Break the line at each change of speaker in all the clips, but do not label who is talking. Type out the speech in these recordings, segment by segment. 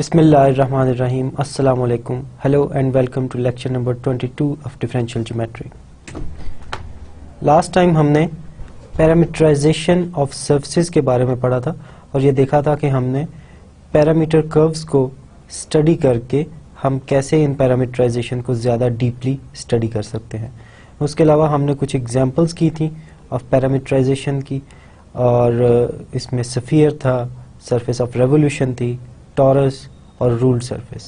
Bismillahirrahmanirrahim. Assalamu alaikum. Hello and welcome to lecture number 22 of differential geometry. Last time हमने parameterisation of surfaces के बारे में पढ़ा था और ये देखा था कि हमने पैरामीटर कर्व्स को स्टडी करके हम कैसे इन पैरामीटराइजेशन को ज़्यादा डीपली स्टडी कर सकते हैं। उसके अलावा हमने कुछ एग्जांपल्स की थी ऑफ पैरामीटराइजेशन की, और इसमें स्फीयर था, सरफेस ऑफ रेवोल्यूशन थी, टॉरस और रूल्ड सरफेस।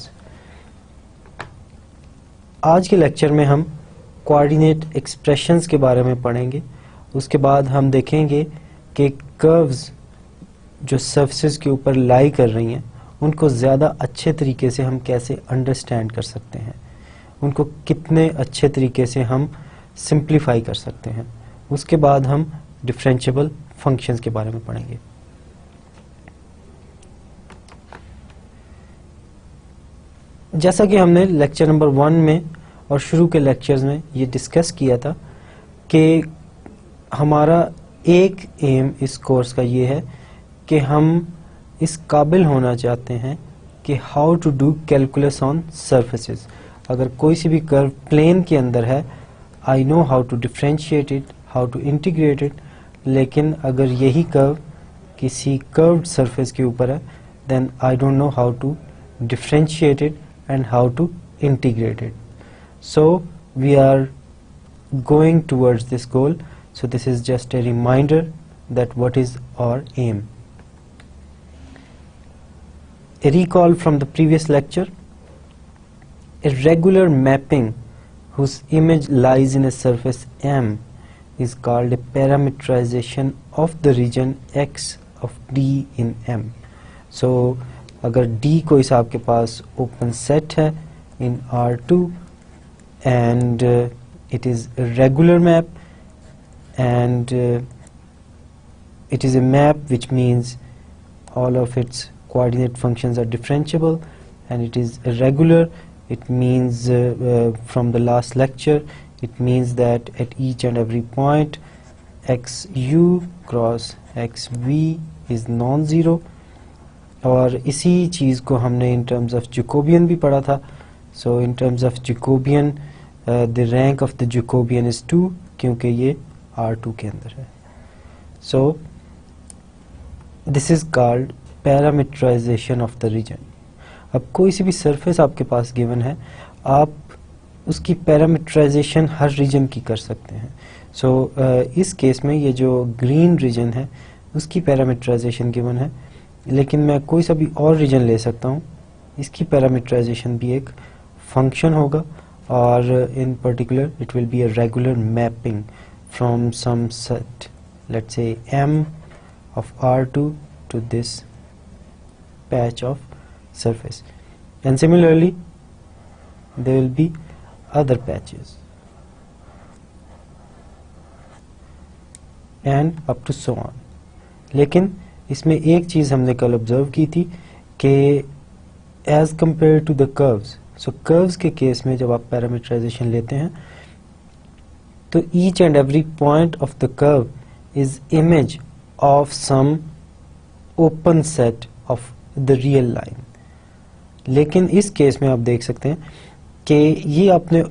आज के लेक्चर में हम कोऑर्डिनेट एक्सप्रेशंस के बारे में पढ़ेंगे। उसके बाद हम देखेंगे कि कर्व्स जो सरफेसेस के ऊपर लाई कर रही हैं उनको ज़्यादा अच्छे तरीके से हम कैसे अंडरस्टैंड कर सकते हैं, उनको कितने अच्छे तरीके से हम सिंप्लीफाई कर सकते हैं। उसके बाद हम डिफरेंशिएबल फंक्शंस के बारे में पढ़ेंगे। जैसा कि हमने लेक्चर नंबर 1 में और शुरू के लेक्चर्स में ये डिस्कस किया था कि हमारा एक एम इस कोर्स का ये है कि हम इस काबिल होना चाहते हैं कि how to do calculus on surfaces. अगर कोई सी भी कर्व प्लेन के अंदर है, I know how to differentiate it, how to integrate it, लेकिन अगर यही कर्व किसी कर्व्ड सरफेस के ऊपर है, then I don't know how to differentiate it and how to integrate it. So we are going towards this goal. So this is just a reminder that what is our aim. A recall from the previous lecture. A regular mapping whose image lies in a surface M is called a parameterization of the region X of D in M. So अगर D कोई सा आपके पास open set है in R2 and it is a regular map and it is a map which means all of its coordinate functions are differentiable, and it is irregular. It means from the last lecture, it means that at each and every point XU cross XV is non-zero. और इसी चीज़ को हमने इन terms of Jacobian भी पढ़ा था। So in terms of Jacobian the rank of the Jacobian is 2, क्योंकि ये R2 के अंदर है। So this is called parameterization of the region. अब कोई सी भी सरफेस आपके पास गिवन है, आप उसकी पैरामीटराइजेशन हर रीजन की कर सकते हैं। सो इस केस में ये जो ग्रीन रीजन है उसकी पैरामीटराइजेशन गिवन है, लेकिन मैं कोई सा भी और रीजन ले सकता हूँ, इसकी पैरामीटराइजेशन भी एक फंक्शन होगा, और in particular it will be a regular mapping from some set, let's say M of R2 to this patch of surface, and similarly there will be other patches and up to so on. लेकिन इसमें एक चीज़ हमने कल observe की थी कि as compare to the curves, so curves के case में जब आप पैरामीटराइजेशन लेते हैं तो each and every point of the curve is image of some open set of the real line. लेकिन इस केस में आप देख सकते हैं कि ये आपने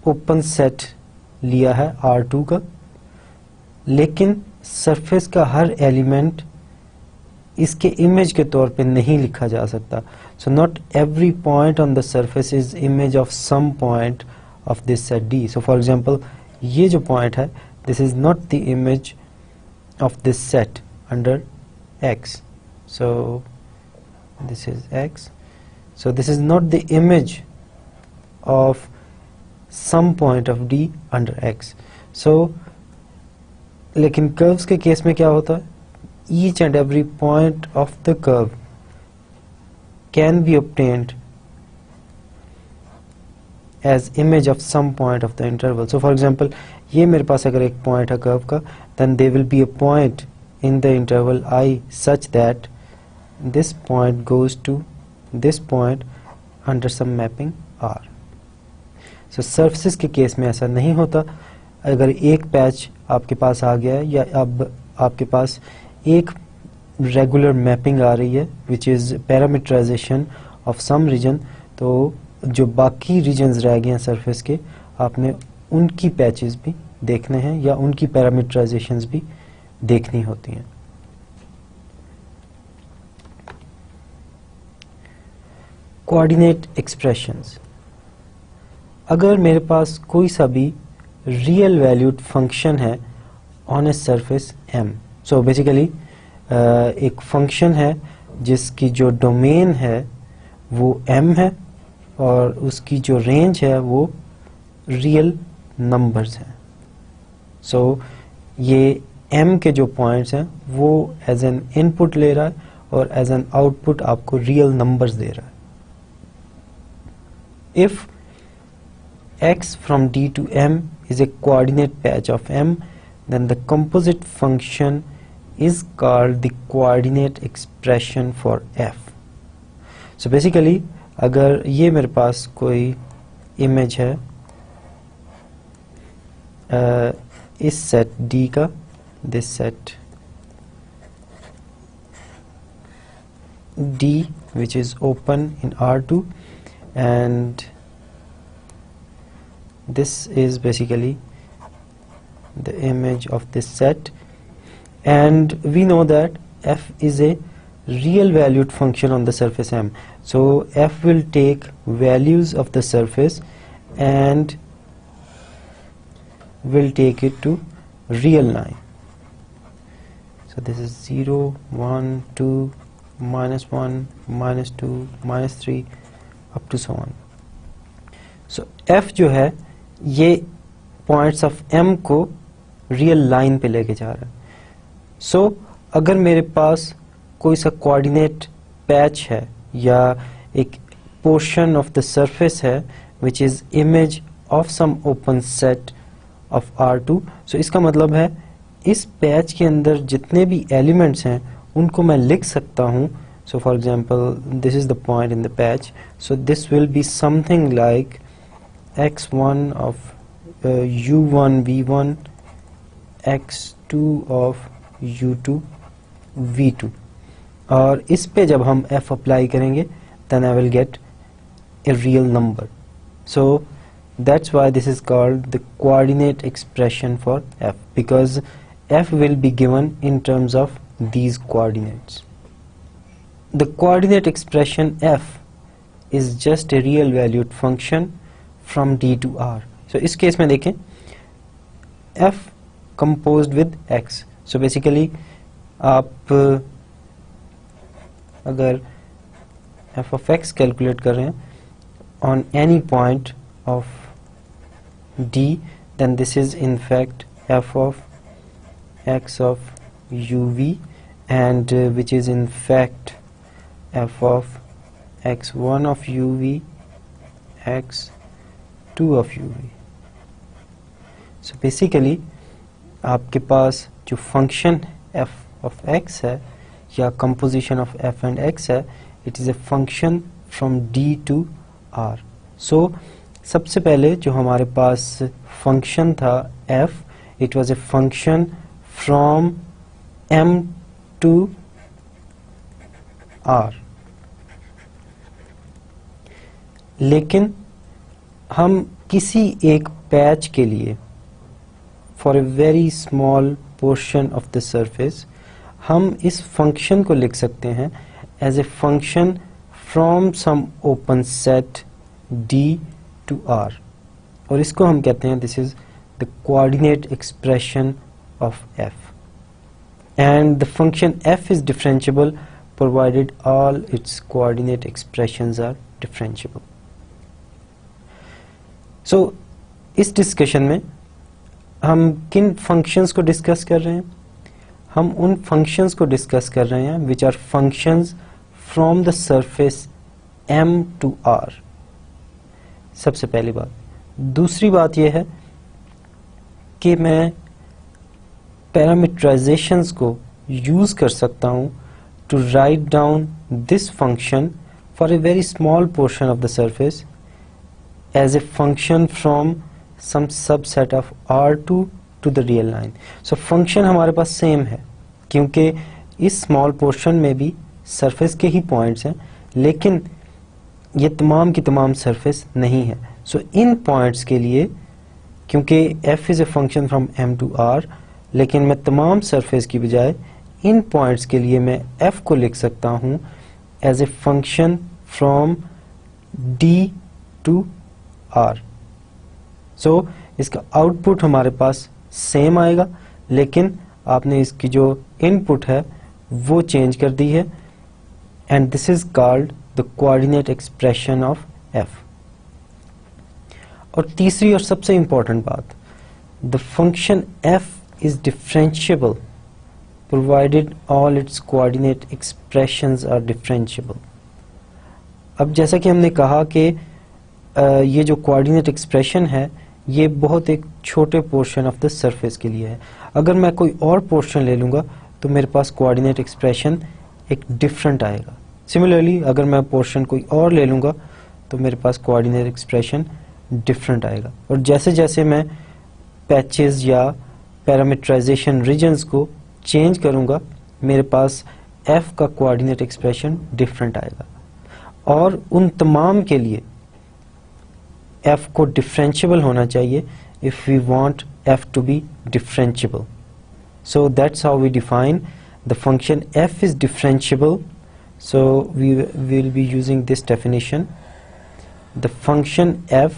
ओपन सेट लिया है R2 का, लेकिन सरफेस का हर एलिमेंट इसके इमेज के तौर पे नहीं लिखा जा सकता। So not every point on the surface is image of some point of this set D. So for example ये जो पॉइंट है, this is not the image of this set under X. So this is X. So this is not the image of some point of D under X. So लेकिन curves के case में क्या होता है, each and every point of the curve can be obtained as image of some point of the interval. So for example, ये मेरे पास अगर एक point है curve का, then there will be a point in the interval I such that this point goes to this point under some mapping R. So surfaces के case में ऐसा नहीं होता। अगर एक पैच आपके पास आ गया है या अब आपके पास एक रेगुलर मैपिंग आ रही है which is parametrization of some region, तो जो बाकी रीजन्स रह गए हैं सरफेस के, आपने उनकी पैचेस भी देखने हैं या उनकी पैरामीटराइजेशंस भी देखनी होती हैं। Coordinate expressions. अगर मेरे पास कोई सा भी रियल वैल्यूड फंक्शन है on a surface m, so basically एक फंक्शन है जिसकी जो डोमेन है वो m है और उसकी जो रेंज है वो रियल नंबर्स हैं। सो ये m के जो पॉइंट्स हैं वो एज एन इनपुट ले रहा है और एज एन आउटपुट आपको रियल नंबर्स दे रहा है। If x from d to m is a coordinate patch of m, then the composite function is called the coordinate expression for f. So basically अगर ये मेरे पास कोई image है इस set d का, this set d which is open in R2, and this is basically the image of this set, and we know that f is a real valued function on the surface m. So f will take values of the surface and will take it to real line. So this is 0, 1, 2, -1, -2, -3 up to so on. So f जो है ये points of m को real line पे लेके जा रहा है। सो अगर मेरे पास कोई सा कोऑर्डिनेट पैच है या एक पोर्शन ऑफ द सरफेस है which is image of some open set of R2, so इसका मतलब है इस पैच के अंदर जितने भी एलिमेंट्स हैं उनको मैं लिख सकता हूँ। So for example, this is the point in the patch, so this will be something like x1 of u1 v1, x2 of u2 v2, और इस पे जब हम f अप्लाई करेंगे then I will get a real number. So that's why this is called the coordinate expression for f, because f will be given in terms of these coordinates. The coordinate expression f is just a real valued function from d to r. So इस case में देखें f composed with x. So basically आप अगर f of x calculate कर रहे हैं on any point of d, then this is in fact f of x of uv, and which is in fact f of x1 of uv, x2 of uv. So basically आपके पास जो function f of x है या composition of f and x है, it is a function from d to r. So सबसे पहले जो हमारे पास function था f, it was a function from m to r. लेकिन हम किसी एक पैच के लिए for a very small portion of the surface हम इस फंक्शन को लिख सकते हैं as a function from some open set d to r, और इसको हम कहते हैं this is the coordinate expression of f, and the function f is differentiable provided all its coordinate expressions are differentiable. So इस discussion में हम किन functions को डिस्कस कर रहे हैं? हम उन फंक्शंस को डिस्कस कर रहे हैं which are functions from the surface m to r. सबसे पहली बात। दूसरी बात यह है कि मैं पैरामीटराइजेशंस को यूज कर सकता हूं to write down this function for a very small portion of the surface as a function from some subset of R2 to the real line. So function हमारे पास सेम है क्योंकि इस स्मॉल पोर्शन में भी सरफेस के ही points हैं, लेकिन ये तमाम की तमाम सरफेस नहीं है। सो इन पॉइंट्स के लिए, क्योंकि f is a function from m to r, लेकिन मैं तमाम सरफेस की बजाय इन पॉइंट्स के लिए मैं f को लिख सकता हूँ as a function from d to r। So इसका आउटपुट हमारे पास सेम आएगा, लेकिन आपने इसकी जो इनपुट है वो चेंज कर दी है, and this is called the coordinate expression of f। और तीसरी और सबसे इंपॉर्टेंट बात, the function f is differentiable provided all its coordinate expressions are differentiable. अब जैसा कि हमने कहा कि ये जो कोऑर्डिनेट एक्सप्रेशन है ये बहुत एक छोटे पोर्शन ऑफ द सरफेस के लिए है। अगर मैं कोई और पोर्शन ले लूँगा तो मेरे पास कोऑर्डिनेट एक्सप्रेशन एक डिफरेंट आएगा। सिमिलरली अगर मैं पोर्शन कोई और ले लूँगा तो मेरे पास कोऑर्डिनेट एक्सप्रेशन डिफरेंट आएगा। और जैसे जैसे मैं पैचेस या पैरामीटराइजेशन रीजन्स को चेंज करूँगा मेरे पास f का कोऑर्डिनेट एक्सप्रेशन डिफरेंट आएगा। और उन तमाम के लिए f को डिफरेंशिएबल होना चाहिए if we want f to be differentiable. So that's how we define the function f is differentiable. So we will be using this definition. The function f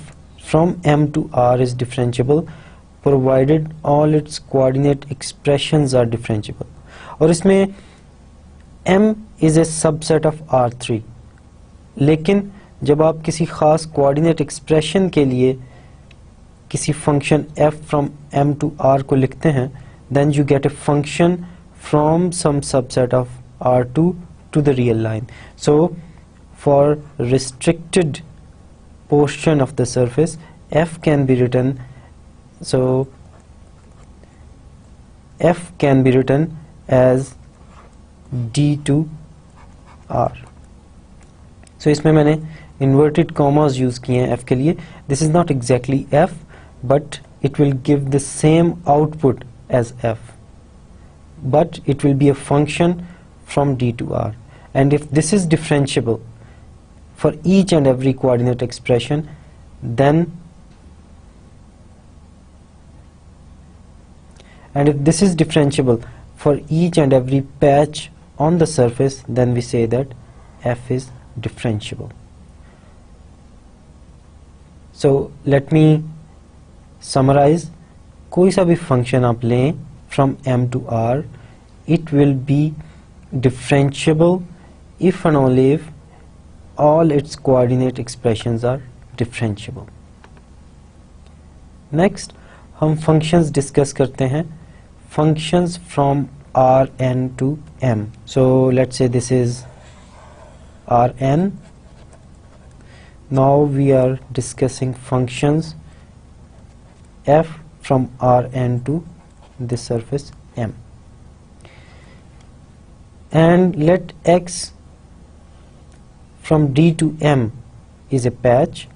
from m to r is differentiable provided all its coordinate expressions are differentiable. और इसमें m is a subset of r3, लेकिन जब आप किसी खास coordinate expression के लिए किसी function f from m to r को लिखते हैं, then you get a function from some subset of r2 to the real line. So for restricted portion of the surface f can be written, so f can be written as d to r. So इसमें मैंने inverted commas use किए हैं f के लिए. This is not exactly f, but it will give the same output as f, but it will be a function from d to r. And if this is differentiable for each and every coordinate expression, then and if this is differentiable for each and every patch on the surface, then we say that f is differentiable. So let me summarize. कोई सा भी function आप लें from m to r, it will be differentiable if and only if all its coordinate expressions are differentiable. Next हम functions discuss करते हैं. Functions from Rn to m. So let's say this is Rn. Now we are discussing functions f from Rn to this surface m. And let x from d to m is a patch.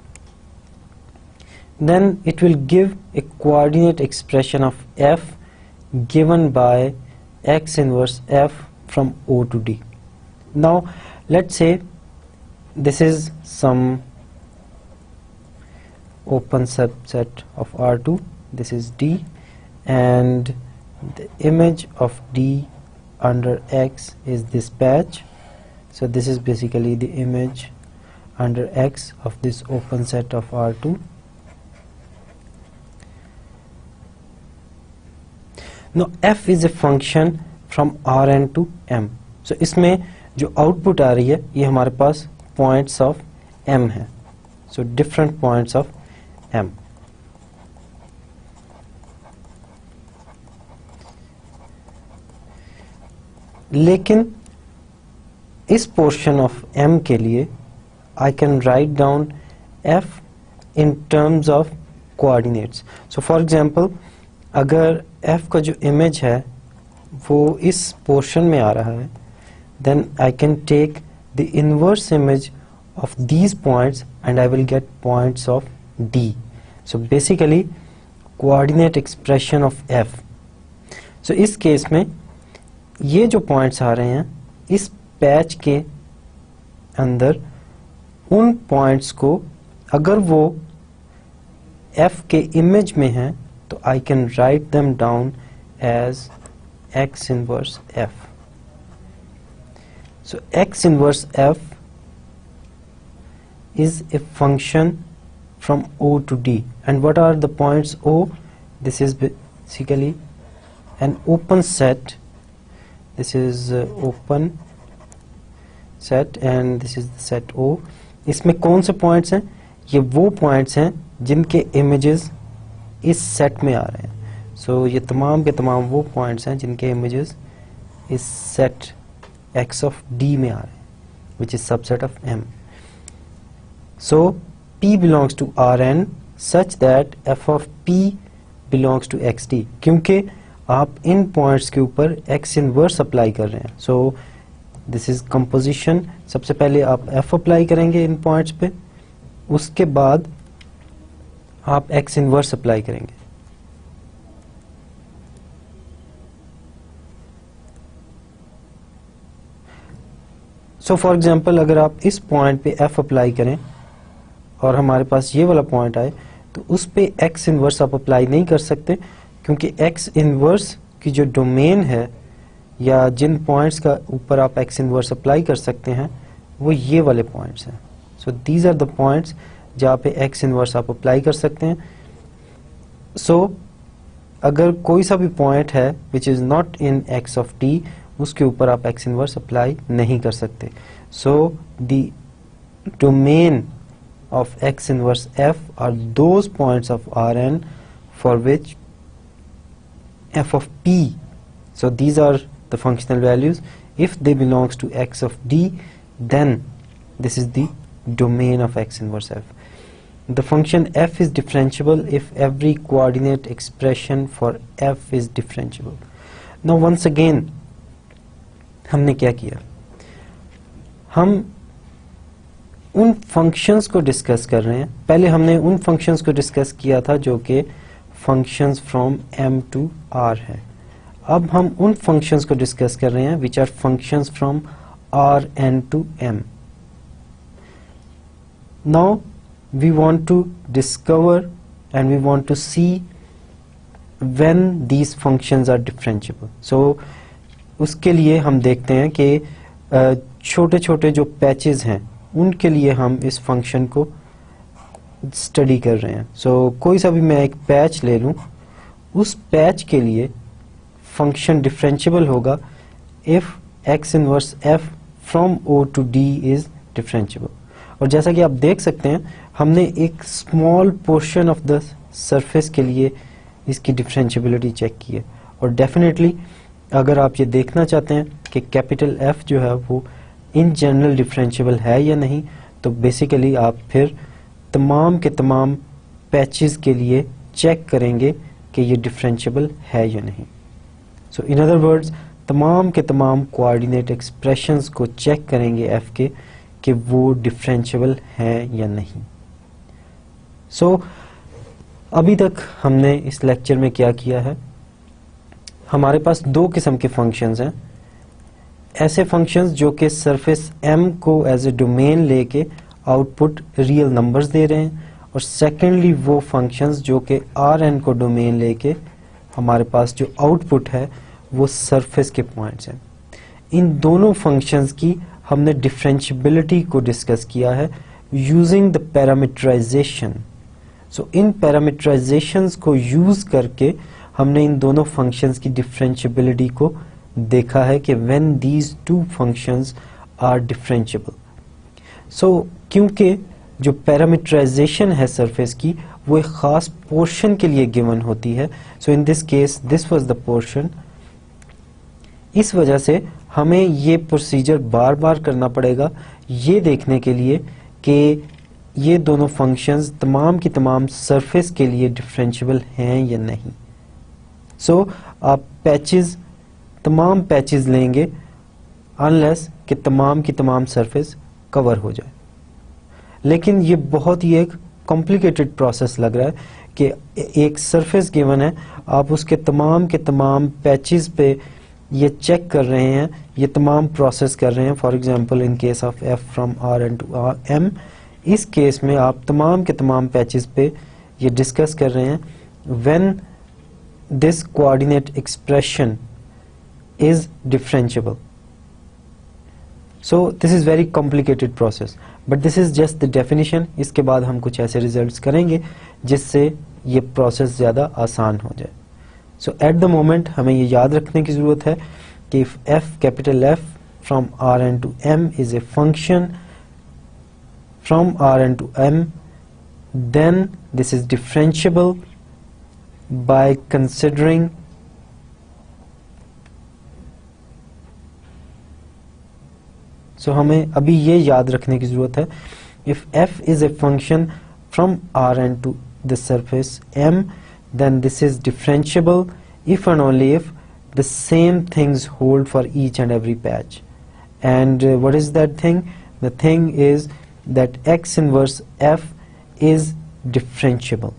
Then it will give a coordinate expression of f given by x inverse f from O to D. Now let's say this is some open subset of R2, this is D, and the image of D under X is this patch. So this is basically the image under X of this open set of R2. Now f is a function from Rn to m. So इसमें जो output आ रही है ये हमारे पास points of m है. So different points of m. लेकिन इस portion of m के लिए I can write down f in terms of coordinates. So for example, अगर f का जो image है वो इस portion में आ रहा है, then I can take the inverse image of these points and I will get points of D. So basically coordinate expression of f. So इस case में ये जो points आ रहे हैं इस patch के अंदर उन पॉइंट्स को अगर वो f के इमेज में हैं तो I can write them down as x inverse f. So x inverse f is a function from O to D. And what are the points O? This is basically an open set. This is open set and this is the set O. इसमें कौन से points हैं? ये वो points हैं जिनके images इस set में आ रहे हैं. सो ये तमाम के तमाम वो पॉइंट्स हैं जिनके इमेजेस इस सेट x of D में आ रहे हैं, which is subset of M. So P belongs to Rn such that f of P belongs to XD. क्योंकि आप इन पॉइंट्स के ऊपर x इनवर्स अप्लाई कर रहे हैं. So this is composition. सबसे पहले आप f अप्लाई करेंगे इन पॉइंट्स पे, उसके बाद आप x इनवर्स अप्लाई करेंगे. सो फॉर एग्जाम्पल अगर आप इस पॉइंट पे f अप्लाई करें और हमारे पास ये वाला पॉइंट आए तो उस पे x इनवर्स आप अप्लाई नहीं कर सकते, क्योंकि x इनवर्स की जो डोमेन है या जिन पॉइंट्स का ऊपर आप x इनवर्स अप्लाई कर सकते हैं वो ये वाले पॉइंट्स हैं. So these are the points जहाँ पे x इनवर्स आप अप्लाई कर सकते हैं. सो अगर कोई सा भी पॉइंट है which is not in x of t, उसके ऊपर आप x इनवर्स अप्लाई नहीं कर सकते. So the domain of x inverse f are those points of Rn for which f of p, so these are the functional values, if they belongs to x of D, then this is the domain of x inverse f. The function f is differentiable if every coordinate expression for f is differentiable. Now once again हमने क्या किया, हम उन functions को discuss कर रहे हैं. पहले हमने उन फंक्शंस को डिस्कस किया था जो कि functions from m to r है. अब हम उन फंक्शंस को डिस्कस कर रहे हैं which are functions from Rn to m. Now we want to discover and we want to see when these functions are differentiable. So उसके लिए हम देखते हैं कि छोटे छोटे जो पैचेस हैं उनके लिए हम इस फंक्शन को स्टडी कर रहे हैं. सो कोई सा भी मैं एक पैच ले लूं, उस पैच के लिए फंक्शन डिफरेंशिएबल होगा if x inverse f from O to D is differentiable. और जैसा कि आप देख सकते हैं हमने एक small portion of the surface के लिए इसकी डिफरेंशिएबिलिटी चेक की है. और डेफिनेटली अगर आप ये देखना चाहते हैं कि कैपिटल F जो है वो इन जनरल डिफरेंशिएबल है या नहीं, तो बेसिकली आप फिर तमाम के तमाम पैचेस के लिए चेक करेंगे कि ये डिफरेंशिएबल है या नहीं. सो इन अदर वर्ड्स तमाम के तमाम कोऑर्डिनेट एक्सप्रेशंस को चेक करेंगे f के कि वो डिफरेंशिएबल हैं या नहीं. सो अभी तक हमने इस लेक्चर में क्या किया है, हमारे पास दो किस्म के फंक्शंस हैं. ऐसे फंक्शंस जो कि सरफेस m को एज ए डोमेन लेके आउटपुट रियल नंबर्स दे रहे हैं, और सेकेंडली वो फंक्शंस जो कि Rn को डोमेन लेके हमारे पास जो आउटपुट है वो सरफेस के पॉइंट्स हैं. इन दोनों फंक्शंस की हमने डिफरेंशिएबिलिटी को डिस्कस किया है यूजिंग द पैरामीटराइजेशन. सो इन पैरामीटराइजेशंस को यूज करके हमने इन दोनों फंक्शंस की डिफरेंशिएबिलिटी को देखा है कि when these two functions are differentiable. So क्योंकि जो पैरामीटराइजेशन है सरफेस की वो एक खास पोर्शन के लिए गिवन होती है. So in this case this was the portion. इस वजह से हमें ये प्रोसीजर बार बार करना पड़ेगा ये देखने के लिए कि ये दोनों फंक्शंस तमाम की तमाम सरफेस के लिए डिफरेंशिएबल हैं या नहीं. सो आप पैचेस तमाम पैचेस लेंगे अनलेस कि तमाम की तमाम सरफेस कवर हो जाए. लेकिन ये बहुत ही एक कॉम्प्लिकेटेड प्रोसेस लग रहा है कि एक सरफेस गिवन है, आप उसके तमाम के तमाम पैचेस पे ये चेक कर रहे हैं, ये तमाम प्रोसेस कर रहे हैं. For example in case of f from Rn to m इस केस में आप तमाम के तमाम पैचेस पे ये डिस्कस कर रहे हैं when this coordinate expression is differentiable. So this is very complicated process, but this is just the definition. इसके बाद हम कुछ ऐसे results करेंगे जिससे ये process ज़्यादा आसान हो जाए. So at the moment हमें ये याद रखने की ज़रूरत है कि if f capital F from Rn to M is a function from Rn to M, then this is differentiable by considering so हमें अभी ये याद रखने की ज़रूरत है if f is a function from Rn to the surface M, then this is differentiable if and only if the same things hold for each and every patch. And what is that thing? The thing is that x inverse f is differentiable.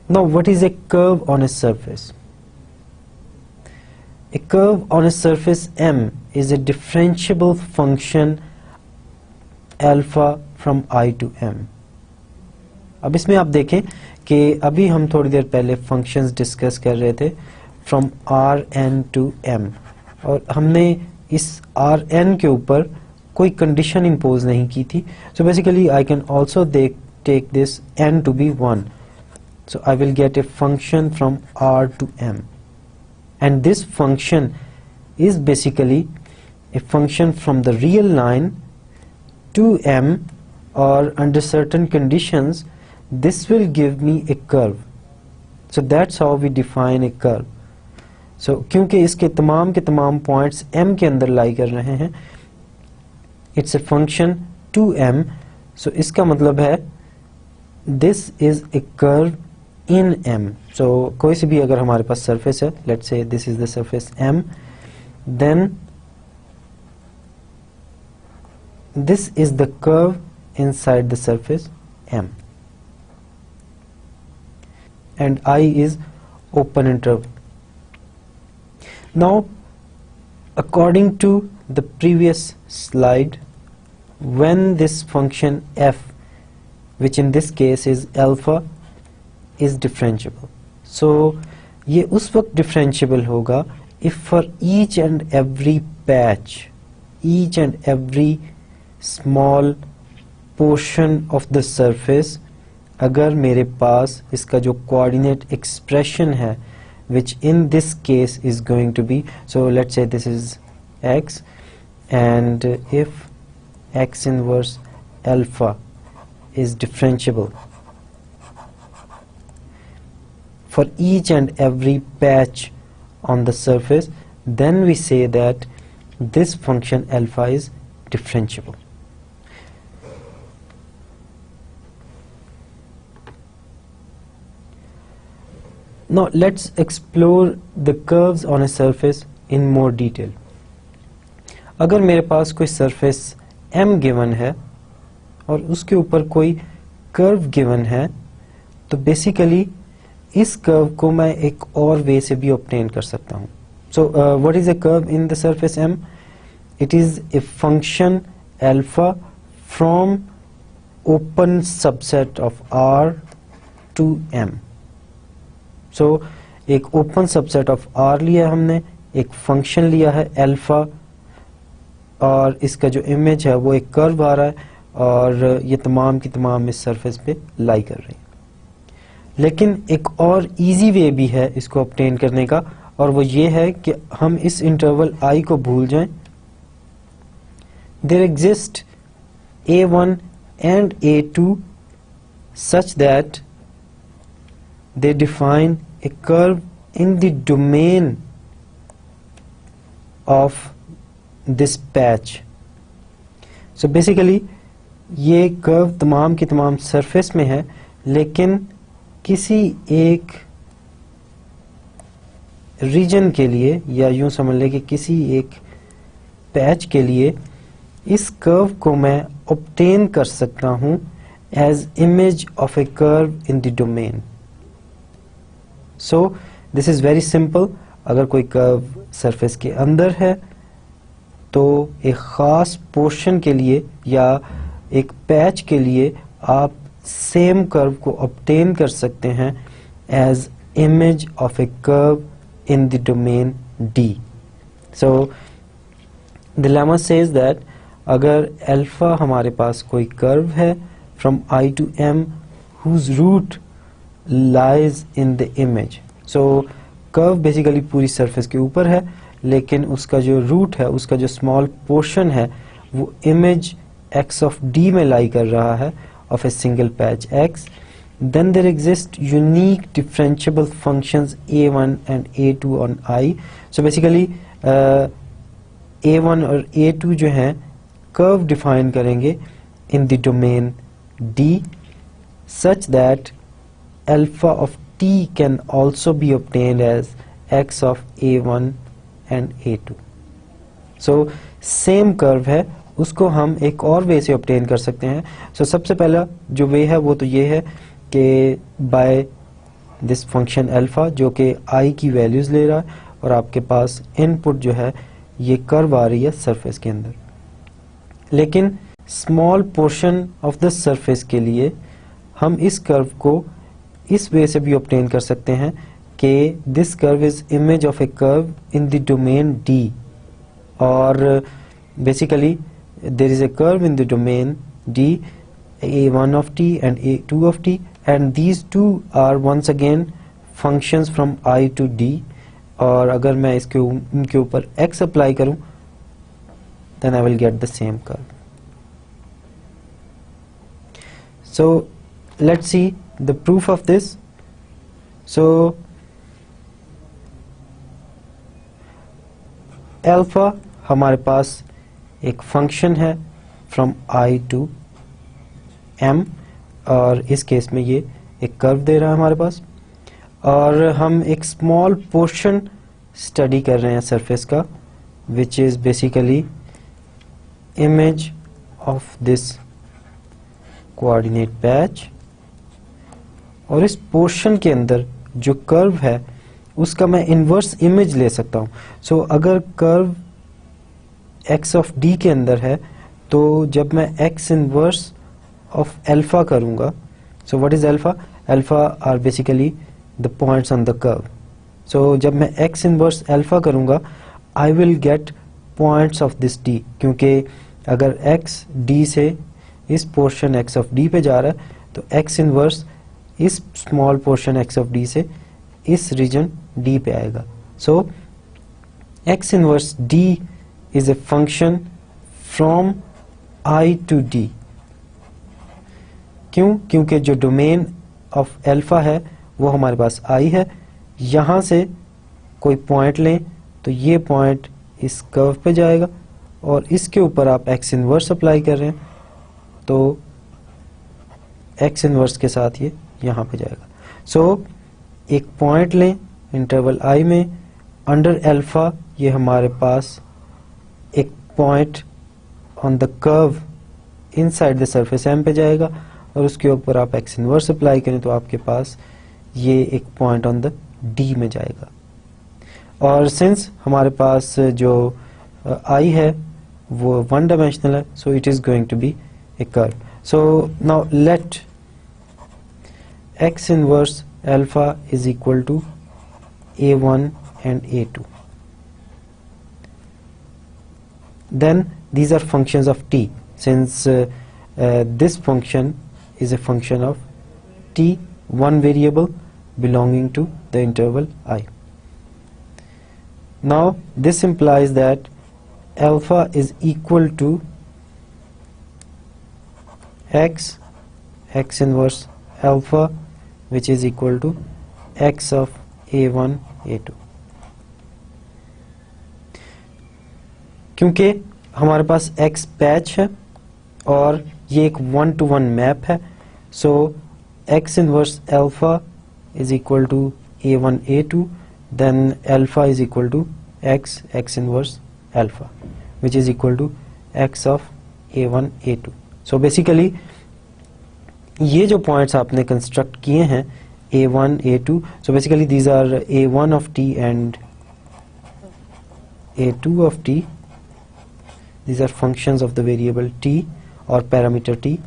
Now what is a curve on a surface? A curve on a surface M is a differentiable function alpha from I to M. अब इसमें आप देखें कि अभी हम थोड़ी देर पहले functions discuss कर रहे थे from Rn to M, और हमने इस Rn के ऊपर कोई कंडीशन इम्पोज नहीं की थी. So basically I can also take this n to be 1. So I will get a function from R to M. And this function is basically a function from the real line to M, or under certain conditions this will give me a curve. So that's how we define a curve. So क्योंकि इसके तमाम के तमाम points M के अंदर lie कर रहे हैं, it's a function to M. So इसका मतलब है this is a curve in M. So कोई सी भी अगर हमारे पास surface है, let's say this is the surface M, then this is the curve inside the surface M, and I is open interval. Now according to the previous slide, when this function f, which in this case is alpha, is differentiable. So ये उस वक्त differentiable होगा if for each and every patch, each and every small portion of the surface, अगर मेरे पास इसका जो coordinate expression है, which in this case is going to be, so let's say this is x, and if x inverse alpha is differentiable for each and every patch on the surface, then we say that this function alpha is differentiable. Now let's explore the curves on a surface in more detail. अगर मेरे पास कोई surface M given है और उसके ऊपर कोई curve given है, तो basically इस curve को मैं एक और way से भी obtain कर सकता हूँ. So what is a curve in the surface M? It is a function alpha from open subset of R to M. So एक open subset of R लिया हमने, एक function लिया है alpha, और इसका जो image है वो एक curve आ रहा है, और ये तमाम की तमाम इस surface पे lie कर रही है. लेकिन एक और easy way भी है इसको obtain करने का, और वो ये है कि हम इस interval I को भूल जाएं. There exist A1 and A2 such that they define a curve in the domain of this patch. So basically ये curve तमाम की तमाम surface में है, लेकिन किसी एक region के लिए, या यूं समझ लें कि किसी एक patch के लिए इस curve को मैं obtain कर सकता हूं as image of a curve in the domain. So this is very simple. अगर कोई curve surface के अंदर है तो एक ख़ास पोर्शन के लिए या एक पैच के लिए आप सेम कर्व को ऑब्टेन कर सकते हैं as image of a curve in the domain D. So the lemma says that अगर अल्फा हमारे पास कोई कर्व है from I to M whose root lies in the image. So curve basically पूरी सरफेस के ऊपर है, लेकिन उसका जो रूट है, उसका जो स्मॉल पोर्शन है, वो इमेज x of D में लाई कर रहा है of a single patch x. Then there exist unique differentiable functions a1 and a2 on I. So basically a1 और a2 जो हैं कर्व डिफाइन करेंगे in the domain D such that alpha of t can also be obtained as x of a1 and a2. So same curve है, उसको हम एक और वे से obtain कर सकते हैं. So सबसे पहला जो वे है वो तो ये है कि by this function alpha जो कि I की वैल्यूज ले रहा है और आपके पास इनपुट जो है ये कर्व आ रही है सरफेस के अंदर. लेकिन small portion of the surface के लिए हम इस कर्व को इस वे से भी ऑब्टेन कर सकते हैं कि this curve is image of a curve in the domain D, और basically there is a curve in the domain D, a1 of t and a2 of t, and these two are once again functions from I to D. और अगर मैं इनके ऊपर x apply करूं then I will get the same curve. So let's see the proof of this. So alpha हमारे पास एक function है from I to M, और इस केस में ये एक कर्व दे रहा है हमारे पास, और हम एक स्मॉल पोर्शन स्टडी कर रहे हैं सरफेस का which is basically image of this coordinate patch, और इस पोर्शन के अंदर जो कर्व है उसका मैं इन्वर्स इमेज ले सकता हूँ. सो अगर कर्व x of D के अंदर है तो जब मैं x इन्वर्स ऑफ अल्फा करूँगा, so what is alpha? Alpha are basically the points on the curve. So जब मैं x इन्वर्स अल्फा करूँगा I will get points of this D, क्योंकि अगर x D से इस पोर्शन x of D पे जा रहा है तो x इन्वर्स इस small portion x of D से इस रीजन D पे आएगा. सो x inverse D is a function from I to D. क्यों? क्योंकि जो डोमेन ऑफ अल्फा है वो हमारे पास I है. यहाँ से कोई पॉइंट लें तो ये पॉइंट इस कर्व पे जाएगा, और इसके ऊपर आप x इन्वर्स अप्लाई कर रहे हैं तो x इन्वर्स के साथ ये यहाँ पे जाएगा. सो एक पॉइंट लें इंटरवल I में, अंडर अल्फा ये हमारे पास एक point on the curve inside the surface M पे जाएगा, और उसके ऊपर आप x इन्वर्स अप्लाई करें तो आपके पास ये एक पॉइंट ऑन द D में जाएगा. और सिंस हमारे पास जो I है वो वन डायमेंशनल है, so it is going to be a curve. So now let x inverse alpha is equal to a1 and a2. Then these are functions of t, since this function is a function of t, one variable belonging to the interval I. Now this implies that alpha is equal to x inverse alpha, which is equal to x of a1 a2. क्योंकि हमारे पास x patch है और ये एक 1-to-1 map है, सो x inverse alpha is equal to a1 a2, then alpha is equal to x inverse alpha, which is equal to x of a1 a2. So basically ये जो points आपने construct किए हैं a1 a2, so basically these are a1 of t and a2 of t, these are functions of the variable t or parameter t.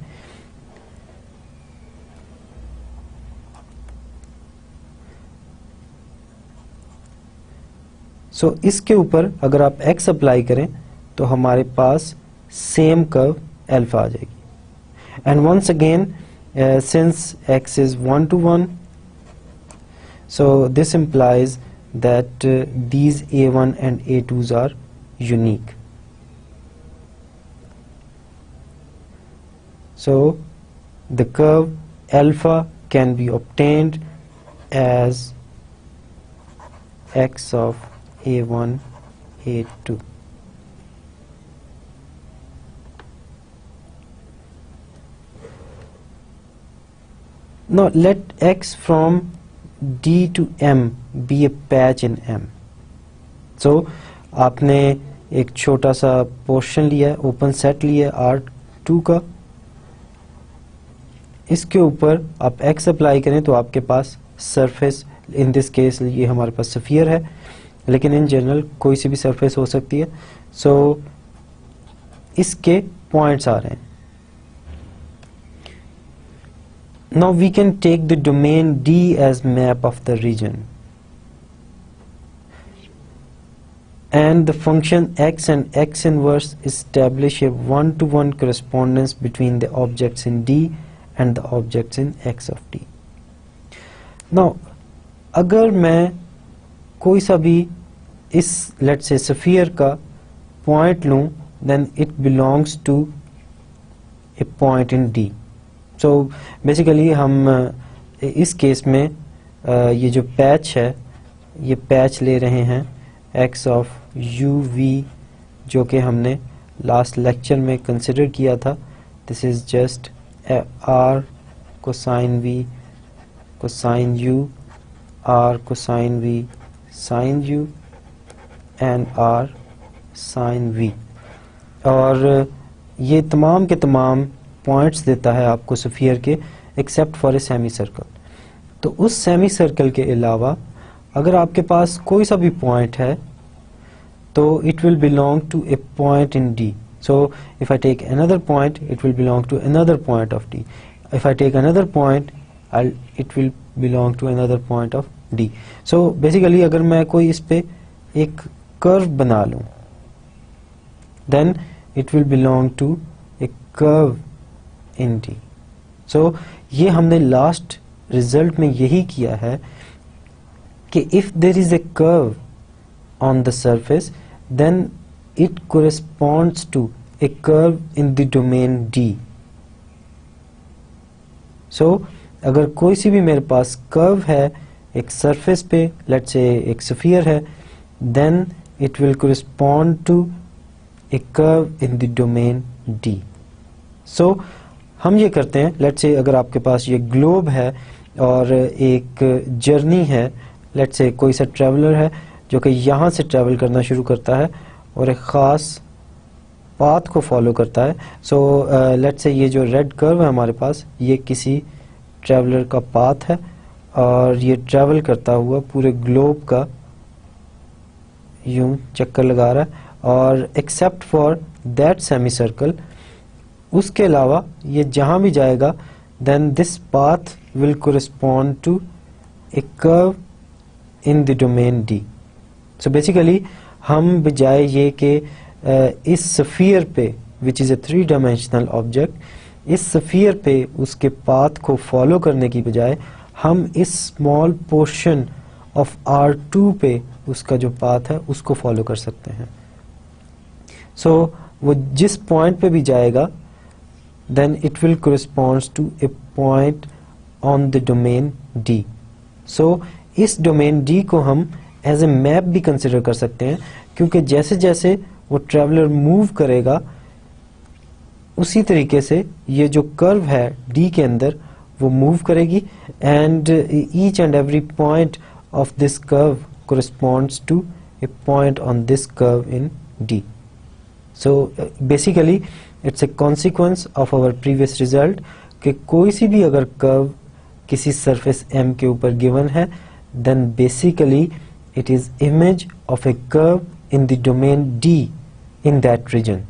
So इसके ऊपर अगर आप x apply करें तो हमारे पास सेम कर्व अल्फा आ जाएगी. And once again since x is 1 to 1, so this implies that these a1 and a2s are unique. So the curve alpha can be obtained as x of a1 a2. Now let x from d to m be a patch in m. So आपने एक छोटा सा portion लिया है, open set लिया है R2 का, इसके ऊपर आप x अप्लाई करें तो आपके पास सरफेस, इन दिस केस ये हमारे पास स्फीयर है, लेकिन इन जनरल कोई सी भी सरफेस हो सकती है. सो इसके पॉइंट्स आ रहे हैं. Now we can take the domain D as map of the region, and the function x and x inverse establish a one-to-one correspondence between the objects in D and the objects in x of D. Now अगर मैं कोई सा भी इस let's say sphere का point लूँ, then it belongs to a point in D. So basically हम इस केस में ये जो पैच है, ये पैच ले रहे हैं x of u v, जो कि हमने लास्ट लेक्चर में कंसिडर किया था. This is just r cosine v cosine u, r cosine v sine u and r sine v, और ये तमाम के तमाम पॉइंट्स देता है आपको स्फीयर के, except for a semi circle. तो उस सेमी सर्कल के अलावा अगर आपके पास कोई सा भी पॉइंट है तो it will belong to a point in D. So if I take another point it will belong to another point of D. If I take another point it will belong to another point of D. So basically अगर मैं कोई इस पे एक curve बना लूं, then it will belong to a curve in D. So ये हमने लास्ट रिजल्ट में यही किया है कि if there is a curve on the surface then it corresponds to a curve in the domain D. So अगर कोई सी भी मेरे पास कर्व है एक सरफेस पे, लेट्स से एक स्फीयर है, then it will correspond to a curve in the domain D. So हम ये करते हैं, लेट्स से अगर आपके पास ये ग्लोब है और एक जर्नी है, लेट्स से कोई सा ट्रैवलर है जो कि यहाँ से ट्रैवल करना शुरू करता है और एक ख़ास पाथ को फॉलो करता है. सो लेट्स से ये जो रेड कर्व है हमारे पास, ये किसी ट्रैवलर का पाथ है और ये ट्रैवल करता हुआ पूरे ग्लोब का यूं चक्कर लगा रहा है, और except for that semi circle, उसके अलावा ये जहां भी जाएगा then this path will correspond to a curve in the domain D. So basically हम बजाय ये कि इस स्फीयर पे which is a 3 dimensional object, इस स्फीयर पे उसके पाथ को फॉलो करने की बजाय हम इस स्मॉल पोर्शन ऑफ R2 पे उसका जो पाथ है उसको फॉलो कर सकते हैं. सो वो जिस पॉइंट पे भी जाएगा then it will corresponds to a point on the domain D. So इस domain D को हम as a map भी consider कर सकते हैं, क्योंकि जैसे जैसे वो traveler move करेगा उसी तरीके से ये जो curve है D के अंदर वो move करेगी, and each and every point of this curve corresponds to a point on this curve in D. So basically it's a consequence of our previous result कि कोई सी भी अगर कर्व किसी सरफेस M के ऊपर गिवन है, then basically it is image of a curve in the domain D in that region.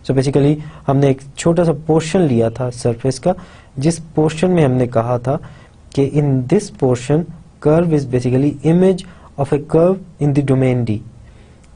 So basically हमने एक छोटा सा पोर्शन लिया था सरफेस का, जिस पोर्शन में हमने कहा था कि in this portion curve is basically image of a curve in the domain D.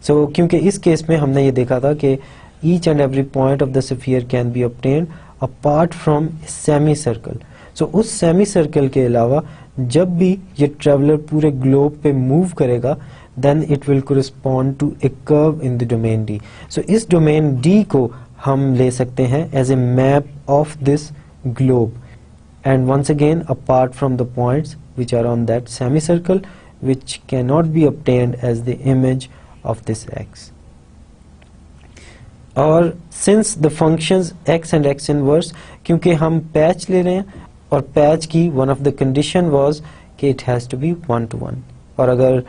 So क्योंकि इस केस में हमने ये देखा था कि each and every point of the sphere can be obtained apart from semi circle. So उस semi circle के अलावा जब भी ये ट्रेवलर पूरे ग्लोब पे मूव करेगा then it will correspond to a curve in the domain D. So इस domain D को हम ले सकते हैं as a map of this globe, and once again apart from the points which are on that semicircle, which cannot be obtained as the image of this x. और since the functions x and x inverse, क्योंकि हम patch ले रहे हैं और patch की one of the condition was कि it has to be 1 to 1, और अगर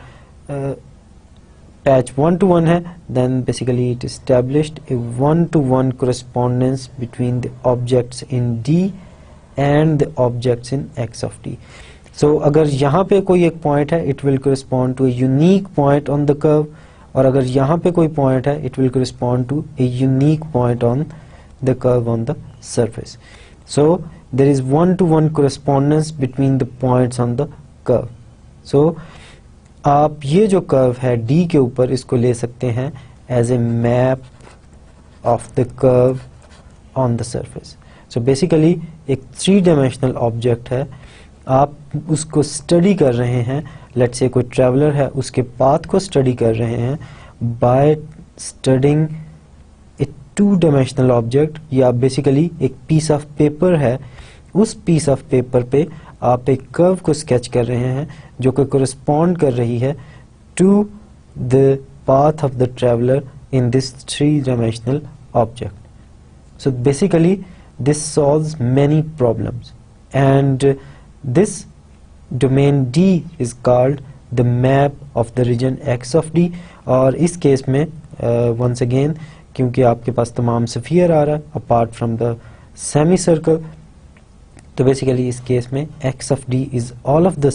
patch 1 to 1 है then basically it established a 1 to 1 correspondence between the objects in D and the objects in x of D. So अगर यहाँ पे कोई एक point है it will correspond to a unique point on the curve, और अगर यहाँ पे कोई point है it will correspond to a unique point on the curve on the surface. So there is 1 to 1 correspondence between the points on the curve. So आप ये जो curve है D के ऊपर इसको ले सकते हैं as a map of the curve on the surface. So basically एक 3 डायमेंशनल ऑब्जेक्ट है, आप उसको स्टडी कर रहे हैं, लेट्स से कोई ट्रैवलर है उसके पाथ को स्टडी कर रहे हैं by studying A 2 dimensional object, या बेसिकली एक पीस ऑफ पेपर है, उस पीस ऑफ पेपर पे आप एक कर्व को स्केच कर रहे हैं जो कि कोरिस्पॉन्ड कर रही है to the path of the traveller in this 3 dimensional object. So basically this solves many problems and this domain D is called the map of the region X of D. और इस केस में once again क्योंकि आपके पास तमाम sphere आ रहा है apart from the semi circle, तो basically इस केस में X of D is all of the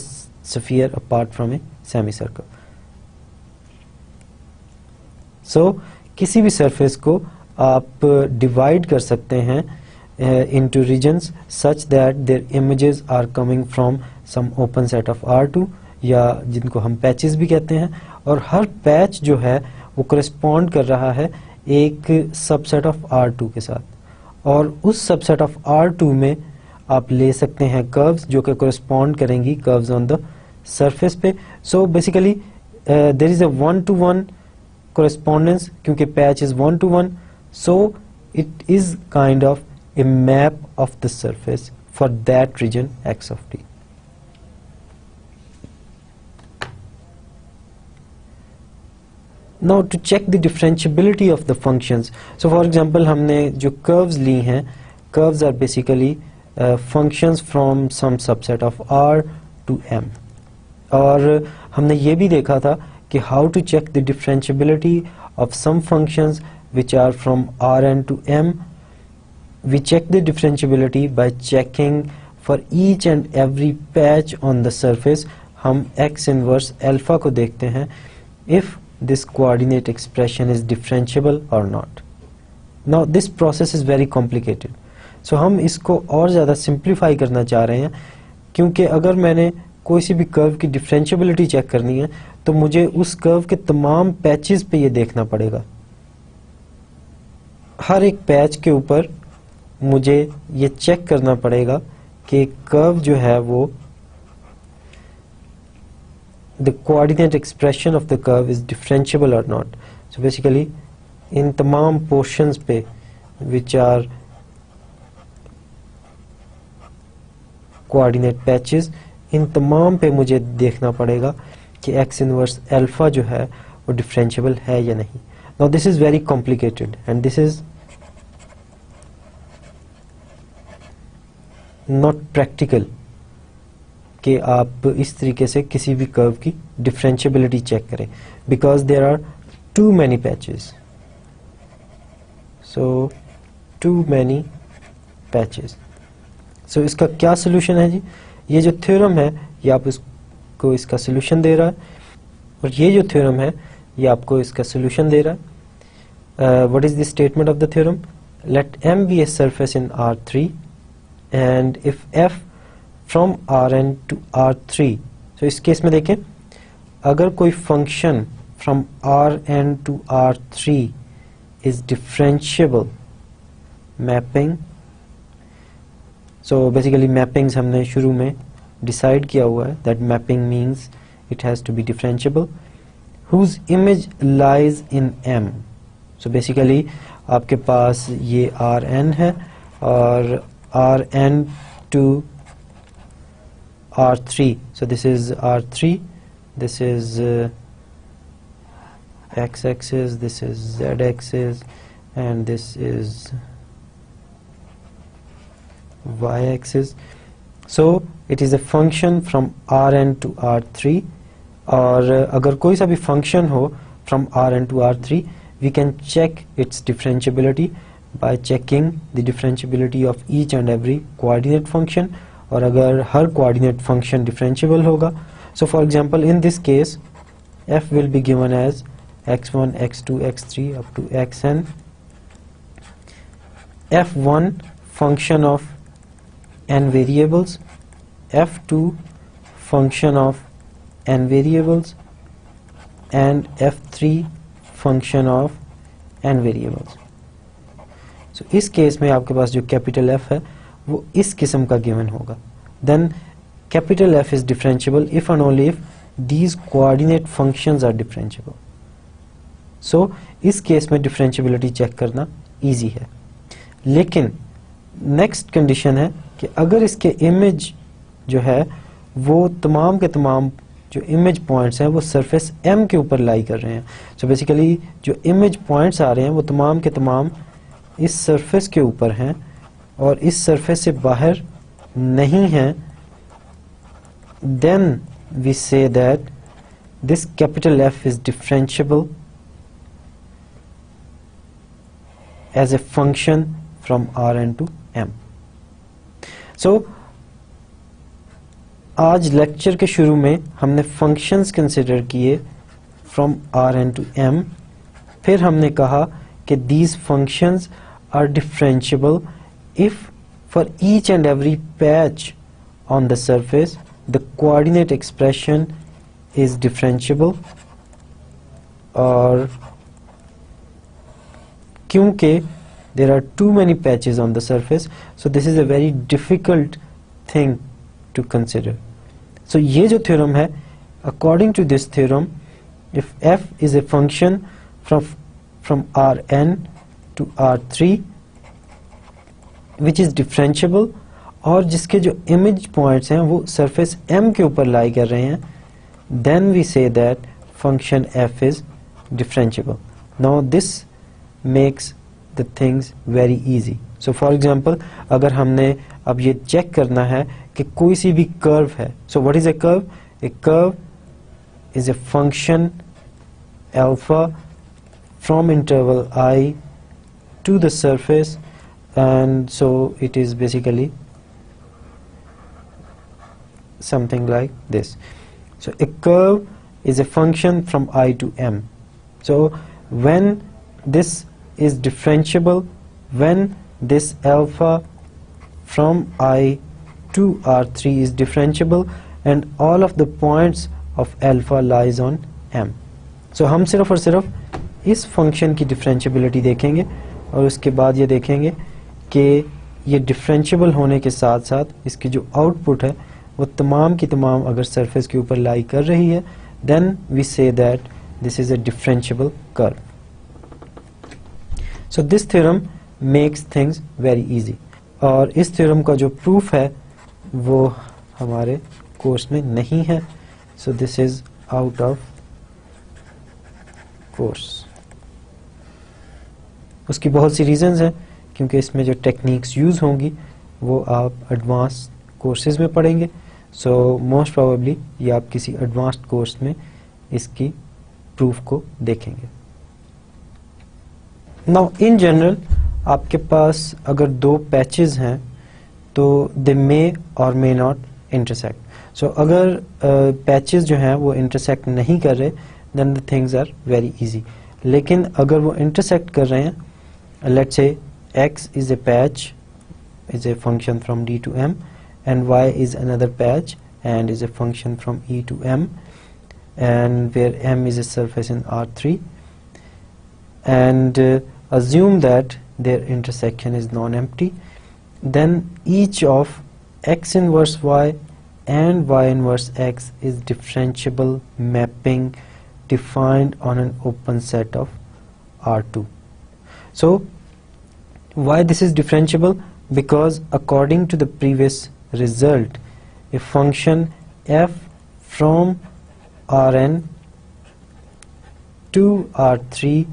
sphere apart from a semicircle. So किसी भी सरफेस को आप डिवाइड कर सकते हैं into regions such that their images are coming from some open set of R2, या जिनको हम पैचेस भी कहते हैं, और हर पैच जो है वो करस्पॉन्ड कर रहा है एक सबसेट ऑफ R2 के साथ, और उस सबसेट ऑफ R2 में आप ले सकते हैं कर्व्स जो कि कोरिस्पॉन्ड करेंगी कर्व्स ऑन द सरफेस पे. So basically there is a 1 to 1 correspondence क्योंकि patch is 1 to 1, so it is kind of a map of the surface for that region X of D. Now to check the differentiability of the functions, so for example हमने जो curves ली हैं, curves are basically functions from some subset of R to M. और हमने ये भी देखा था कि how to check the differentiability of some functions which are from Rn to M. We check the differentiability by checking for each and every patch on the surface. हम x inverse alpha को देखते हैं if this coordinate expression is differentiable or not. Now this process is very complicated. So हम इसको और ज़्यादा simplify करना चाह रहे हैं, क्योंकि अगर मैंने कोई सी भी कर्व की डिफरेंशियबिलिटी चेक करनी है तो मुझे उस कर्व के तमाम पैचेस पे ये देखना पड़ेगा. हर एक पैच के ऊपर मुझे ये चेक करना पड़ेगा कि कर्व जो है वो the coordinate expression of the curve is differentiable or not. So basically इन तमाम portions पे which are coordinate patches, इन तमाम पे मुझे देखना पड़ेगा कि x inverse alpha जो है वो differentiable है या नहीं. Now this is very complicated and this is not practical कि आप इस तरीके से किसी भी कर्व की डिफरेंशियबिलिटी चेक करें, because there are too many patches. So too many patches. So इसका क्या सोल्यूशन है जी? ये जो थ्योरम है ये आप इसको इसका सोल्यूशन दे रहा है, और ये जो थ्योरम है ये आपको इसका सोल्यूशन दे रहा है. What is the statement of the theorem? let M be a surface in R3 and if F from Rn to R3, so इस केस में देखें अगर कोई function from Rn to R3 is differentiable mapping, so basically mappings हमने शुरू में decide किया हुआ है that mapping means it has to be differentiable whose image lies in M. So basically आपके पास ये Rn है और Rn to R3, so this is R3, this is x-axis, this is z-axis and this is y-axis. So it is a function from Rn to R3, और अगर कोई सा भी function हो from Rn to R3 we can check its differentiability by checking the differentiability of each and every coordinate function, और अगर हर coordinate function differentiable होगा, so for example in this case f will be given as x1 x2 x3 up to xn. f1 function of n variables, f2 function of n variables and f3 function of n variables. So इस case में आपके पास जो capital F है वो इस किस्म का given होगा. Then capital F is differentiable if and only if these coordinate functions are differentiable. So इस केस में differentiability चेक करना easy है. लेकिन नेक्स्ट कंडीशन है कि अगर इसके इमेज जो है वो तमाम के तमाम जो इमेज पॉइंट्स हैं वो सरफेस M के ऊपर लाई कर रहे हैं. सो बेसिकली जो इमेज पॉइंट्स आ रहे हैं वो तमाम के तमाम इस सरफेस के ऊपर हैं और इस सरफेस से बाहर नहीं हैं. Then we say that this capital F is differentiable as a function from Rn to M. सो आज लेक्चर के शुरू में हमने फंक्शंस कंसिडर किए फ्रॉम Rn टू M. फिर हमने कहा कि these functions are differentiable if for each and every patch on the surface the coordinate expression is differentiable, और क्योंकि there are too many patches on the surface, so this is a very difficult thing to consider. So ये जो theorem है, according to this theorem, if f is a function from Rn to R3 which is differentiable और जिसके जो image points हैं वो surface M के ऊपर lie कर रहे हैं, then we say that function f is differentiable. Now this makes the things very easy. So for example अगर हमने अब ये चेक करना है कि कोई सी भी कर्व है, so what is a curve? A curve is a function alpha from interval I to the surface, and so it is basically something like this. So a curve is a function from I to M. So when this is differentiable, when this alpha from I to R3 is differentiable and all of the points of alpha lies on M. So हम सिर्फ और सिर्फ इस function की differentiability देखेंगे और उसके बाद ये देखेंगे कि ये डिफरेंशिएबल होने के साथ साथ इसकी जो आउटपुट है वो तमाम की तमाम अगर सरफेस के ऊपर लाई कर रही है, then we say that this is a differentiable curve. So this theorem makes things very easy. और इस theorem का जो proof है वो हमारे कोर्स में नहीं है. So this is out of course. उसकी बहुत सी reasons हैं क्योंकि इसमें जो techniques use होंगी वो आप advanced courses में पढ़ेंगे. So most probably ये आप किसी advanced course में इसकी proof को देखेंगे. Now in general आपके पास अगर दो पैचेस हैं तो they may or may not intersect. So अगर पैचेस जो हैं वो intersect नहीं कर रहे then the things are very easy. लेकिन अगर वो intersect कर रहे हैं, let's say x is a patch, is a function from D to M, and y is another patch and is a function from E to M, and where M is a surface in R3, and assume that their intersection is non-empty, then each of x inverse y and y inverse x is differentiable mapping defined on an open set of R2. So why this is differentiable? Because according to the previous result, a function f from Rn to R3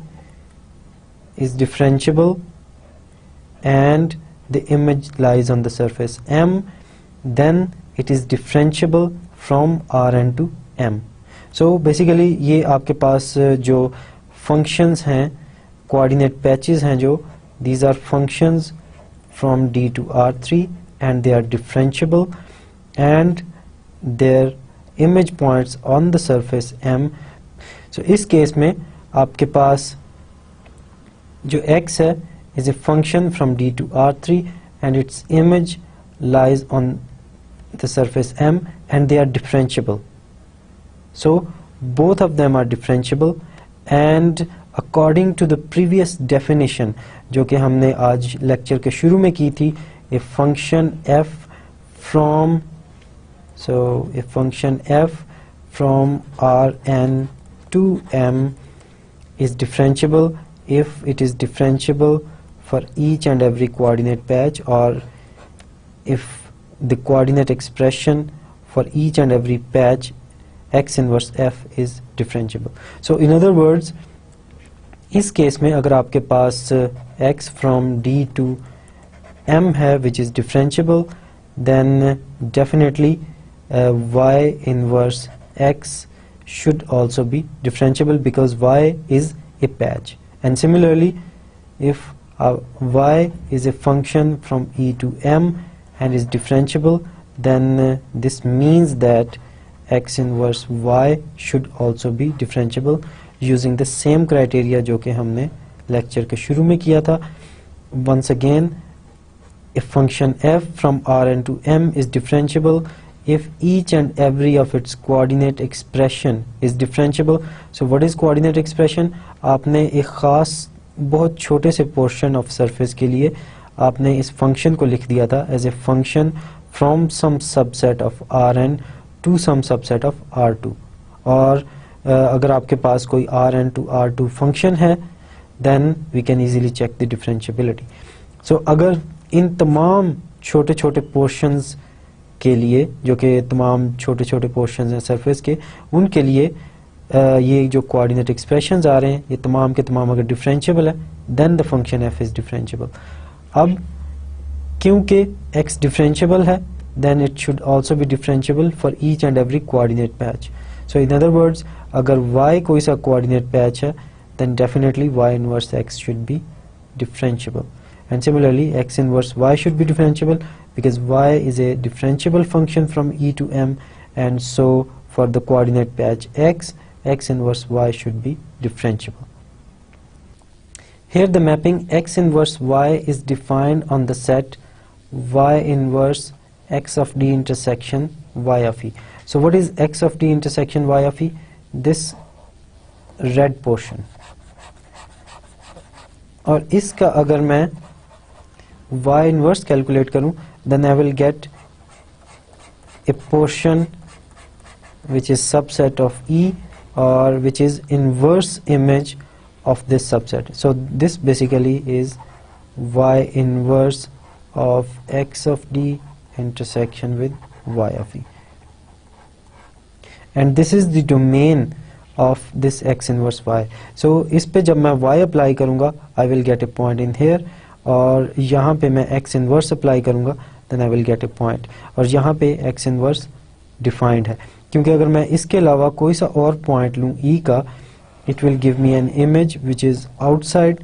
is differentiable and the image lies on the surface M, then it is differentiable from Rn to M. So basically ये आपके पास जो functions हैं, coordinate patches हैं जो, these are functions from D to R3 and they are differentiable and their image points on the surface M. So इस case में आपके पास जो x है is a function from D to R3 and its image lies on the surface M and they are differentiable. So both of them are differentiable, and according to the previous definition जो कि हमने आज lecture के शुरू में की थी, a function f from Rn to M is differentiable if it is differentiable for each and every coordinate patch, or if the coordinate expression for each and every patch x inverse f is differentiable. So in other words, इस case में अगर आपके पास x from D to M है which is differentiable, then definitely y inverse x should also be differentiable because y is a patch. And similarly, if y is a function from E to M and is differentiable, then this means that x inverse y should also be differentiable using the same criteria जो कि हमने lecture के शुरू में किया था. Once again, a function f from Rn to M is differentiable if each and every of its coordinate expression is differentiable. So what is coordinate expression? आपने एक खास बहुत छोटे से portion of surface के लिए आपने इस function को लिख दिया था as a function from some subset of Rn to some subset of R2, और अगर आपके पास कोई Rn to R2 function है, then we can easily check the differentiability. So अगर इन तमाम छोटे छोटे portions के लिए जो कि तमाम छोटे छोटे portions हैं surface के, उनके लिए ये जो coordinate expressions आ रहे हैं ये तमाम के तमाम अगर differentiable है, then the function f is differentiable. अब क्योंकि x differentiable है, then it should also be differentiable for each and every coordinate patch. So in other words, अगर y कोई सा coordinate patch है, then definitely y inverse x should be differentiable. And similarly, x inverse y should be differentiable because y is a differentiable function from E to M, and so for the coordinate patch x inverse y should be differentiable. Here the mapping x inverse y is defined on the set y inverse x of D intersection y of E. So what is x of D intersection y of E? This red portion. और इसका अगर मैं y inverse calculate करूं, then I will get a portion which is subset of E, or which is inverse image of this subset. So this basically is y inverse of x of D intersection with y of E, and this is the domain of this x inverse y. So इस पे जब मैं y apply करूँगा, I will get a point in here, और यहाँ पे मैं x inverse apply करूँगा, then I will get a point. और यहाँ पे x inverse defined है, क्योंकि अगर मैं इसके अलावा कोई सा और point लूँ E का, it will give me an image which is outside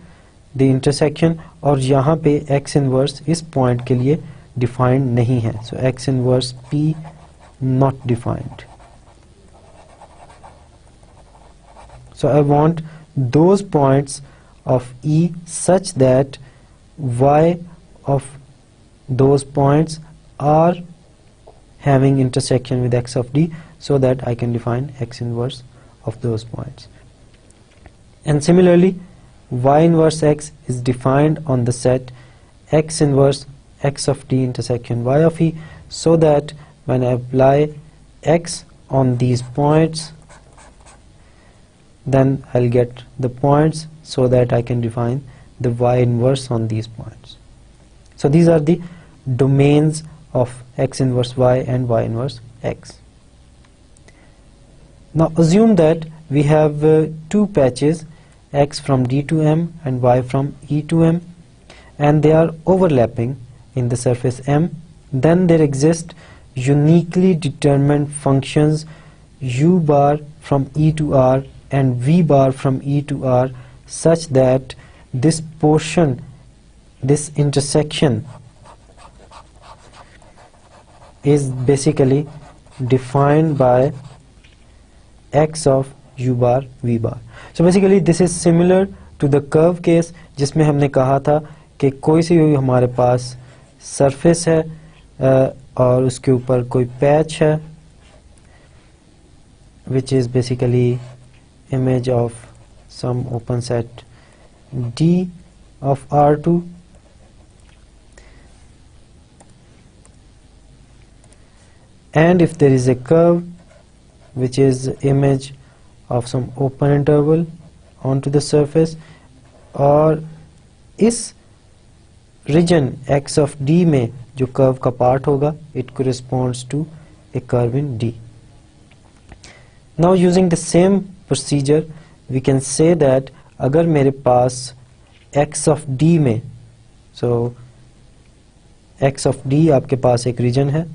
the intersection, और यहाँ पे x inverse इस point के लिए defined नहीं है. So x inverse P not defined. So I want those points of E such that y of those points are having intersection with x of d, so that I can define x inverse of those points. And similarly, y inverse x is defined on the set x inverse x of d intersection y of e, so that when I apply x on these points, then I'll get the points, so that I can define the y inverse on these points. So these are the domains of x inverse y and y inverse x. Now assume that we have two patches, x from d to m and y from e to m, and they are overlapping in the surface M. Then there exist uniquely determined functions u bar from e to r and v bar from e to r, such that this portion, this intersection, is basically defined by x of u bar v bar. So basically this is similar to the curve case, जिसमें हमने कहा था कि कोई सी भी हमारे पास surface है और उसके ऊपर कोई पैच है, which is basically image of some open set D of R2, and if there is a curve which is image of some open interval onto the surface, और इस region x of D में जो curve का part होगा, it corresponds to a curve in D. Now using the same procedure we can say that अगर मेरे पास x of D में, so x of D आपके पास एक region है,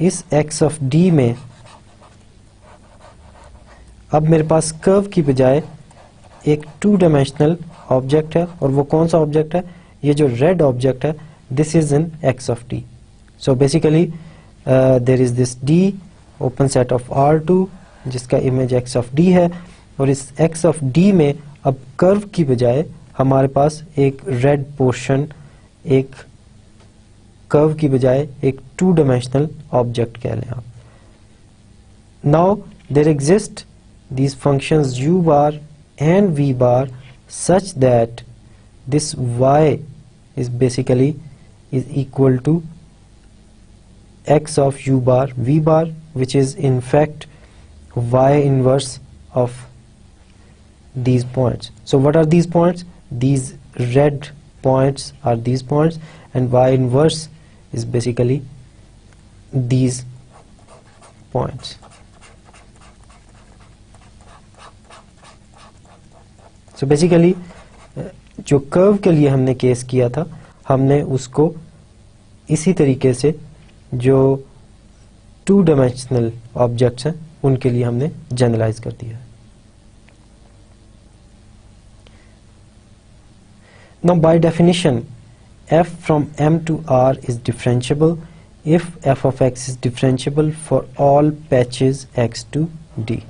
इस x of D में अब मेरे पास कर्व की बजाय एक टू डायमेंशनल ऑब्जेक्ट है, और वो कौन सा ऑब्जेक्ट है, ये जो रेड ऑब्जेक्ट है, this is in x of D. So basically there is this D open set of R2 जिसका इमेज x of D है, और इस x of D में अब कर्व की बजाय हमारे पास एक रेड पोर्शन, एक कर्व की बजाय एक टू डायमेंशनल ऑब्जेक्ट कह लें आप. Now there exist these functions u bar and v bar such that this y is basically is equal to x of u bar v bar, which is in fact y inverse of these points. So what are these points? These red points are these points, and y inverse is basically these points. So basically जो curve के लिए हमने case किया था, हमने उसको इसी तरीके से जो टू डायमेंशनल ऑब्जेक्ट्स हैं उनके लिए हमने जनरलाइज कर दिया. Now by definition f from m to r is differentiable if f of x is differentiable for all patches x to d.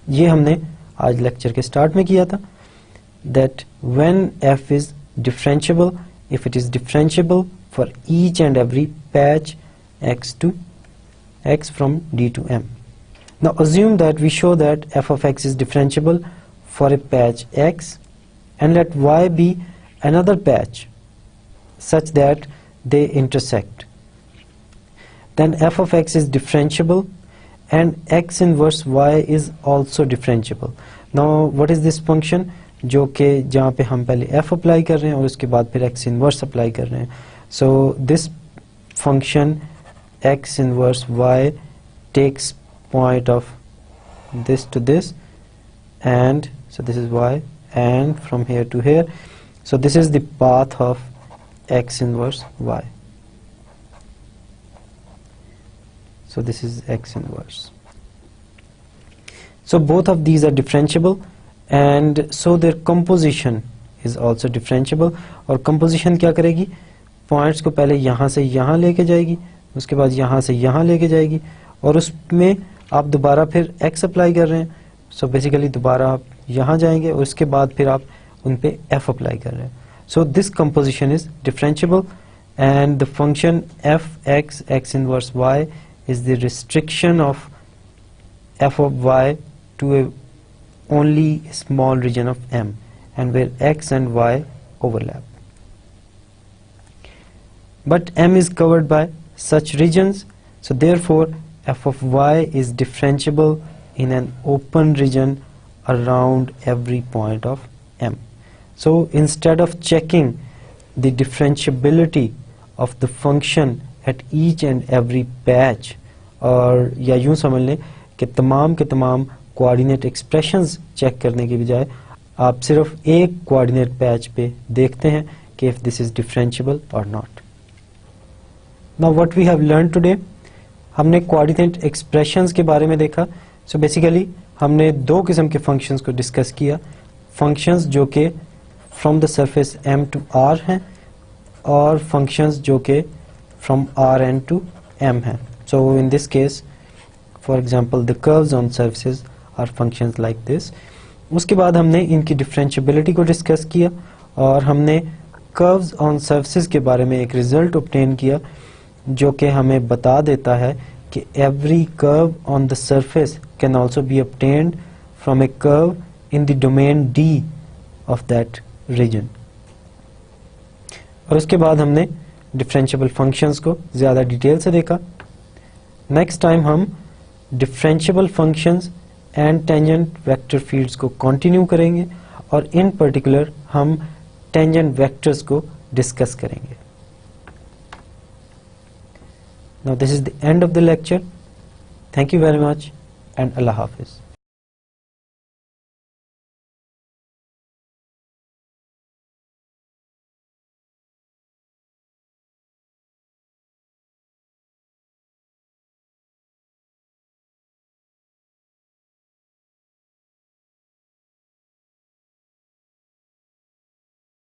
ये हमने आज लेक्चर के स्टार्ट में किया था, that when f is differentiable, if it is differentiable for each and every patch x to x from d to m. Now assume that we show that f of x is differentiable for a patch x, and let y be another patch such that they intersect. Then f of x is differentiable and x inverse y is also differentiable. Now what is this function जो कि जहाँ पे हम पहले f apply कर रहे हैं और उसके बाद फिर x inverse अप्लाई कर रहे हैं. So this function x inverse y takes point of this to this, and so this is y, and from here to here, so this is the path of x inverse y. So this is x inverse. So both of these are differentiable, and so their composition is also differentiable. और composition क्या करेगी, points को पहले यहाँ से यहाँ लेके जाएगी, उसके बाद यहाँ से यहाँ लेके जाएगी, और उसमें आप दोबारा फिर x अप्लाई कर रहे हैं. सो बेसिकली दोबारा आप यहाँ जाएंगे और उसके बाद फिर आप उन पे f अप्लाई कर रहे हैं. So this composition is differentiable and the function f(x) x inverse y is the restriction of f of y to a only small region of M, and where x and y overlap. But M is covered by such regions, so therefore f of y is differentiable in an open region around every point of M. So instead of checking the differentiability of the function at each and every patch, और या यूं समझ लें कि तमाम के तमाम coordinate expressions check करने के बजाय आप सिर्फ एक कोऑर्डिनेट पैच पे देखते हैं कि if this is differentiable or not. Now what we have learned today, हमने कोऑर्डिनेट एक्सप्रेशंस के बारे में देखा. So basically हमने दो किस्म के फंक्शंस को डिस्कस किया. फंक्शंस जो कि from the surface M to R हैं और फंक्शंस जो कि फ्रॉम Rn to M हैं. So in this case, for example, the curves on surfaces are functions like this. उसके बाद हमने इनकी डिफरेंशिएबिलिटी को डिस्कस किया और हमने कर्व्स ऑन सर्फेसेस के बारे में एक रिजल्ट ऑब्टेन किया जो कि हमें बता देता है कि every curve on the surface can also be obtained from a curve in the domain D of that region. और उसके बाद हमने डिफरेंशिएबल फंक्शंस को ज़्यादा डिटेल से देखा. नेक्स्ट टाइम हम differentiable functions and tangent vector fields को कंटिन्यू करेंगे और इन पर्टिकुलर हम टेंजेंट वेक्टर्स को डिस्कस करेंगे. Now this is the end of the lecture. Thank you very much and Allah Hafiz.